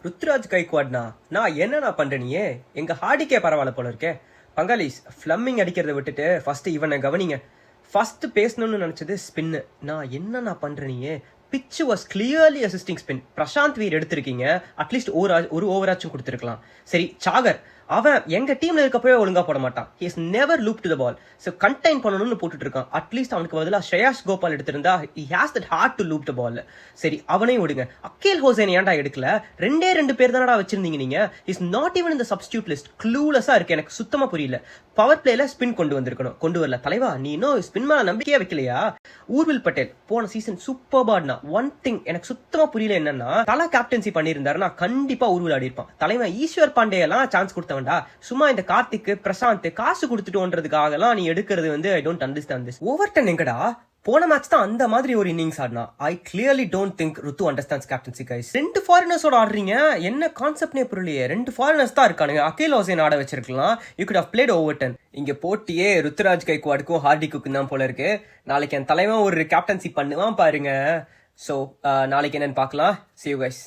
ருத்ராஜ் கைக்வாட்னா நான் என்னண்ணா பண்றேனியே எங்க ஹார்டிக்கே பரவாயில்ல போல இருக்கே. பங்காளிஸ் ஃபிளம்மிங் அடிக்கிறத விட்டுட்டு ஃபர்ஸ்ட் இவனை கவனிங்க. ஃபர்ஸ்ட் பேசணும்னு நினைச்சது ஸ்பின்னு. நான் என்னண்ணா பண்றேனியே. Pitch was clearly assisting spin. Prashant Veer எடுத்திருக்கீங்க, அட்லீஸ்ட் ஒரு ஓவராச்சும் கொடுத்துருக்கலாம். சரி சாகர் அவன் எங்க டீம்ல இருக்கப்பவே ஒழுங்கா போட மாட்டான். He is never loop to the ball. So contain பண்ணணும்னு போட்டுட்டு இருக்கான். அட்லீஸ்ட் அவனுக்கு பதிலாக ஸ்ரேயாஸ் கோபால் எடுத்திருந்தா he has that heart to loop the ball. சரி அவனையும் விடுங்க. அக்கேல் ஹோசேன் ஏன்டா எடுக்கல? ரெண்டு பேர் தானடா வச்சிருந்தீங்க நீங்க. இஸ் நாட் ஈவன் இந்த சப்ஸ்டியூட் லிஸ்ட். க்ளூலெஸ்ஸா இருக்கு, எனக்கு சுத்தமா புரியல. பவர் பிளேல ஸ்பின் கொண்டு வந்திருக்கணும், கொண்டு வரல. தலைவா நீ இன்னும் ஸ்பின் மேல நம்பிக்கையே வைக்கலையா? ஊர்வில் பட்டேல் போன season super Patna. One thing எனக்கு சுத்தமா புரியல என்னன்னா, தலா கேப்டன்சி பண்ணியிருந்தாருன்னா கண்டிப்பா ஊர்வில் ஆடி இருப்பான். தலைவன் ஈஸ்வர் பாண்டே எல்லாம் சான்ஸ் கொடுத்த சும்மா இந்த கார்த்திக் பிரசாந்த் காசு கொடுத்துட்டோன்றதுக்காக எல்லாம் நீ எடுக்கிறது வந்து I don't understand this. Overton எங்கடா? போன மேட்ச் தான் அந்த மாதிரி ஒரு இன்னிங்ஸ் ஆடினா. I clearly don't think Ruthu understands captaincy guys. 2 ஃபாரினர்ஸோட ஆடுறீங்க, என்ன கான்செப்ட்னே புரியலையே. 2 ஃபாரினர்ஸ் தான் இருக்கானுங்க. அகேல் ஹோசேன் ஆட வச்சிருக்கலாம். You could have played Overton. இங்க போட்டியே ருத்ராஜ் கைக்வாடுக்கும் ஹார்டிக்குக்கும் தான் போல இருக்கு. நாளைக்கு என் தலைவன் ஒரு கேப்டன்சி பண்ணுவான் பாருங்க. ஸோ நாளைக்கு என்னன்னு பார்க்கலாம். See you guys.